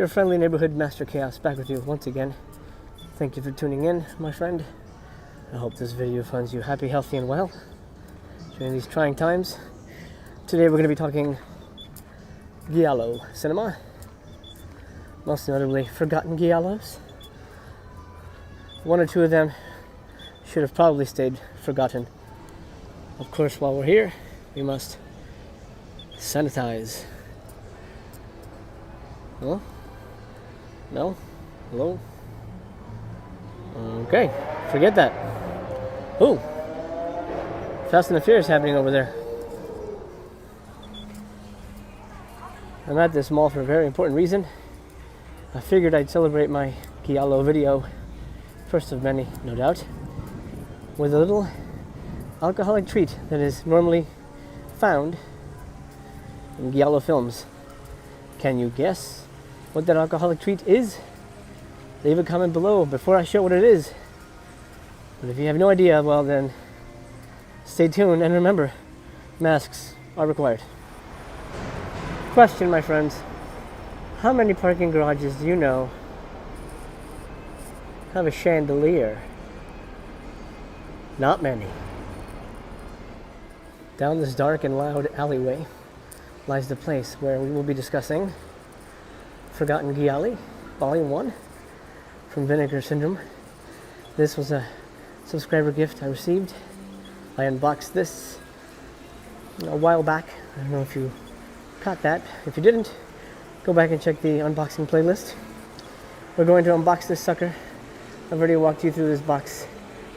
your friendly neighborhood Master Chaos, back with you once again. Thank you for tuning in, my friend. I hope this video finds you happy, healthy, and well during these trying times. Today we're going to be talking giallo cinema, most notably forgotten giallos. One or two of them should have probably stayed forgotten. Of course, while we're here, we must sanitize. Hello? No? Hello? Okay, forget that. Ooh, Fast and the Furious happening over there. I'm at this mall for a very important reason. I figured I'd celebrate my giallo video, first of many, no doubt, with a little alcoholic treat that is normally found in giallo films. Can you guess what that alcoholic treat is? Leave a comment below before I show what it is. But if you have no idea, well then, stay tuned and remember, masks are required. Question, my friends. How many parking garages do you know have a chandelier? Not many. Down this dark and loud alleyway lies the place where we will be discussing Forgotten GIALLI, Volume 1 from Vinegar Syndrome. This was a subscriber gift I received. I unboxed this a while back. I don't know if you caught that. If you didn't, go back and check the unboxing playlist. We're going to unbox this sucker. I've already walked you through this box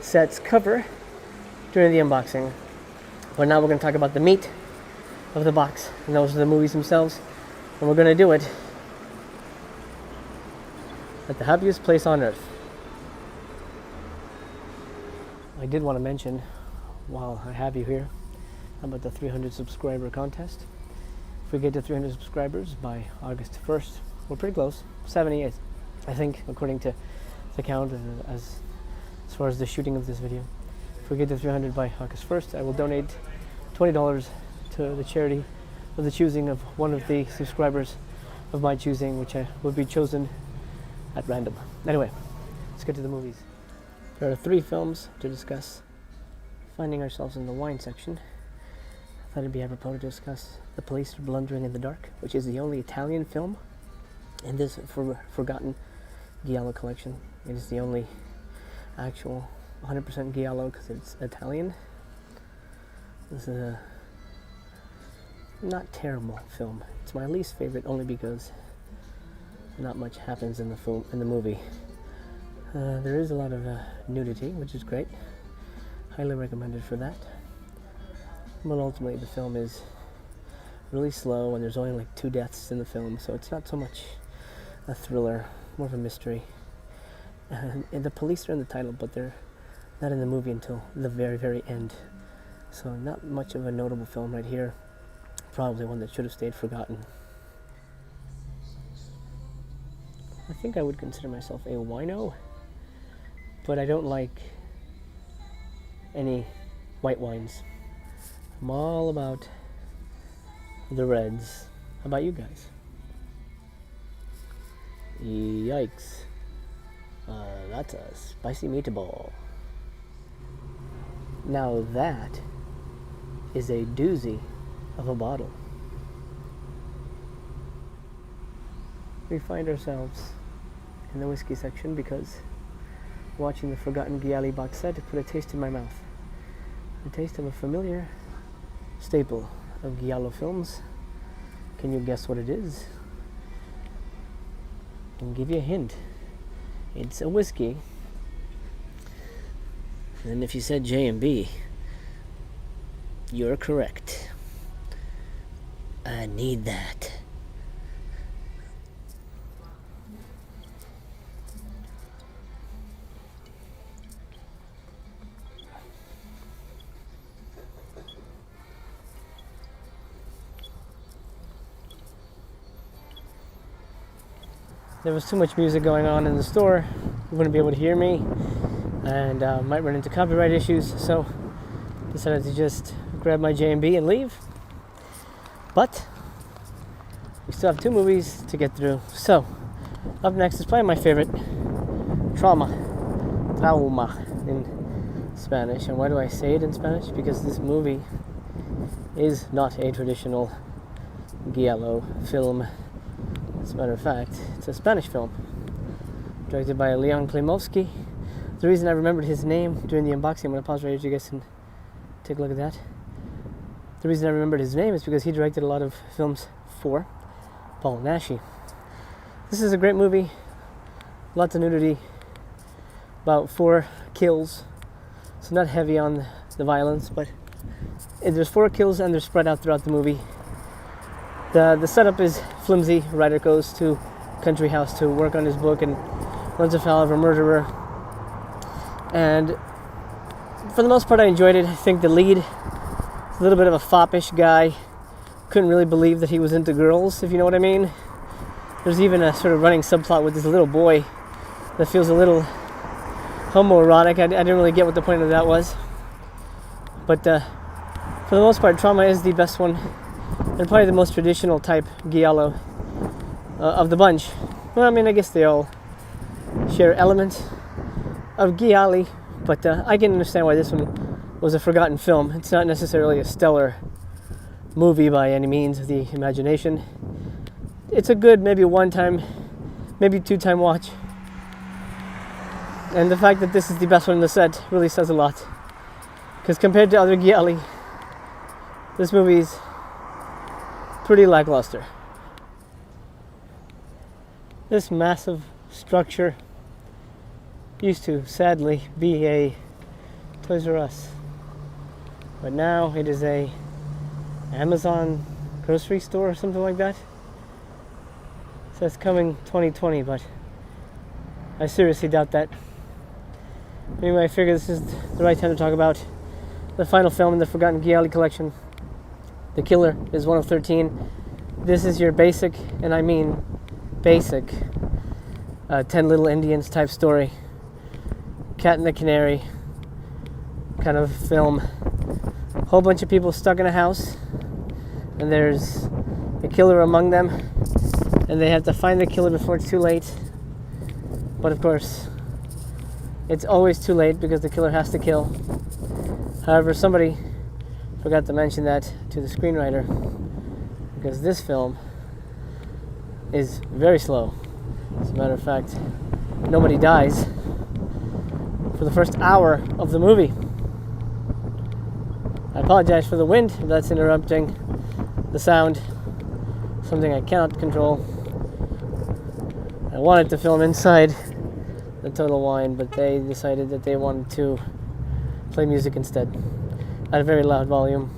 set's cover during the unboxing. But now we're going to talk about the meat of the box, and those are the movies themselves. And we're going to do it at the happiest place on earth. I did want to mention, while I have you here, about the 300 subscriber contest. If we get to 300 subscribers by August 1st, we're pretty close. 78, I think, according to the count as far as the shooting of this video. If we get to 300 by August 1st, I will donate $20 to the charity of the choosing of one of the subscribers of my choosing, which will be chosen at random. Anyway, let's get to the movies. There are 3 films to discuss. Finding ourselves in the wine section, I thought it'd be apropos to discuss The Police Are Blundering in the Dark, which is the only Italian film in this forgotten giallo collection. It is the only actual 100% giallo because it's Italian. This is a not terrible film. It's my least favorite only because not much happens in the movie. There is a lot of nudity, which is great. Highly recommended for that. But ultimately the film is really slow and there's only like 2 deaths in the film, so it's not so much a thriller, more of a mystery. And the police are in the title, but they're not in the movie until the very, very end. So not much of a notable film right here. Probably one that should have stayed forgotten. I think I would consider myself a wino, but I don't like any white wines. I'm all about the reds. How about you guys? Yikes. That's a spicy meatball. Now that is a doozy of a bottle. We find ourselves in the whiskey section because watching the Forgotten GIALLI box set, it put a taste in my mouth. The taste of a familiar staple of giallo films. Can you guess what it is? I can give you a hint. It's a whiskey. And if you said J&B, you're correct. I need that. There was too much music going on in the store. You wouldn't be able to hear me, and might run into copyright issues, so decided to just grab my J&B and leave. But we still have 2 movies to get through, so Up next is probably my favorite, Trauma in Spanish. And why do I say it in Spanish? Because this movie is not a traditional giallo film. As a matter of fact, it's a Spanish film directed by Leon Klimovsky. The reason I remembered his name during the unboxing, I'm going to pause right here so you guys can take a look at that. The reason I remembered his name is because he directed a lot of films for Paul Naschy. This is a great movie, lots of nudity, about 4 kills, so not heavy on the violence, but there's 4 kills and they're spread out throughout the movie. The setup is flimsy. A writer goes to a country house to work on his book and runs afoul of a murderer. And for the most part I enjoyed it. I think the lead is a little bit of a foppish guy. Couldn't really believe that he was into girls, if you know what I mean. There's even a sort of running subplot with this little boy that feels a little homoerotic. I didn't really get what the point of that was. But for the most part, Trauma is the best one, and probably the most traditional type giallo of the bunch. Well, I mean, I guess they all share elements of GIALLI, but I can understand why this one was a forgotten film. It's not necessarily a stellar movie by any means of the imagination. It's a good, maybe 1-time, maybe 2-time watch. And the fact that this is the best one in the set really says a lot. Because compared to other GIALLI, this movie's pretty lackluster. This massive structure used to, sadly, be a Toys R Us. But now it is a Amazon grocery store or something like that. So it's coming 2020, but I seriously doubt that. Anyway, I figure this is the right time to talk about the final film in the Forgotten GIALLI collection. The Killer is one of 13. This is your basic, and I mean basic, 10 Little Indians type story. Cat and the Canary kind of film. A whole bunch of people stuck in a house, and there's a killer among them, and they have to find the killer before it's too late. But of course, it's always too late because the killer has to kill. However, somebody forgot to mention that to the screenwriter, because this film is very slow. As a matter of fact, nobody dies for the first hour of the movie. I apologize for the wind if that's interrupting the sound, something I cannot control. I wanted to film inside the Total Wine, but they decided that they wanted to play music instead at a very loud volume.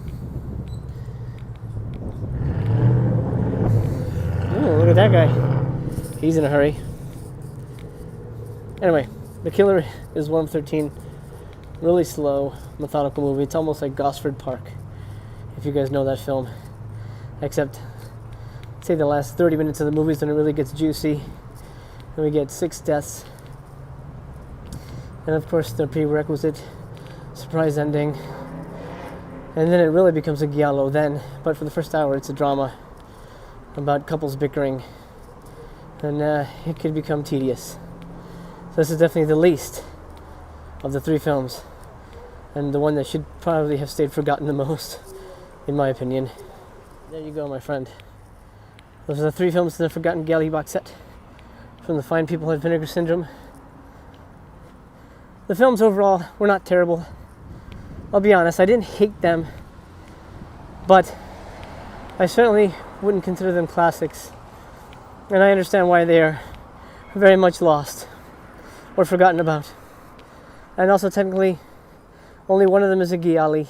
Ooh, look at that guy. He's in a hurry. Anyway, The Killer is one of 13. Really slow, methodical movie. It's almost like Gosford Park, if you guys know that film. Except, say the last 30 minutes of the movie is when it really gets juicy. And we get 6 deaths. And of course, the prerequisite surprise ending. And then it really becomes a giallo then. But for the first hour, it's a drama about couples bickering. And it could become tedious. So this is definitely the least of the 3 films. And the one that should probably have stayed forgotten the most, in my opinion. There you go, my friend. Those are the 3 films in the Forgotten GIALLI box set from the fine people at Vinegar Syndrome. The films overall were not terrible. I'll be honest, I didn't hate them, but I certainly wouldn't consider them classics. And I understand why they are very much lost or forgotten about. And also technically, only one of them is a GIALLI,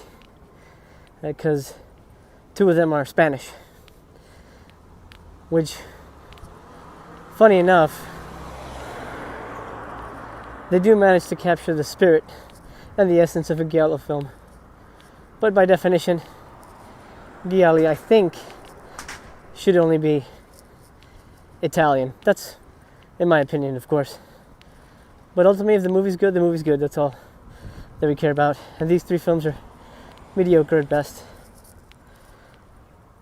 because 2 of them are Spanish. Which, funny enough, they do manage to capture the spirit and the essence of a giallo film. But by definition, GIALLI, I think, should only be Italian. That's, in my opinion, of course. But ultimately, if the movie's good, the movie's good. That's all that we care about. And these 3 films are mediocre at best.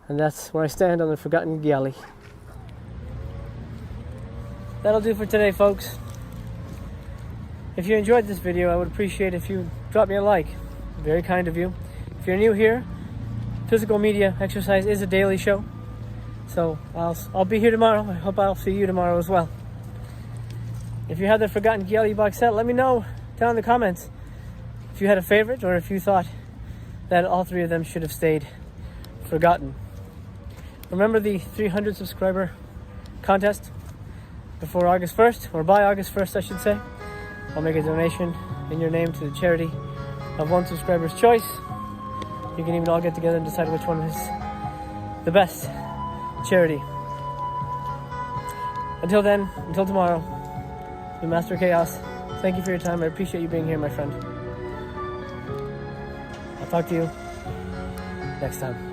And that's where I stand on the Forgotten GIALLI. that'll do for today, folks. If you enjoyed this video, I would appreciate if you drop me a like. Very kind of you. If you're new here, physical media exercise is a daily show. So I'll be here tomorrow. I hope I'll see you tomorrow as well. If you had the Forgotten GIALLI box set, let me know down in the comments if you had a favorite or if you thought that all three of them should have stayed forgotten. Remember the 300 subscriber contest before August 1st, or by August 1st, I should say. I'll make a donation in your name to the charity of one subscriber's choice. You can even all get together and decide which one is the best charity. Until then, until tomorrow, the Master Chaos, thank you for your time. I appreciate you being here, my friend. I'll talk to you next time.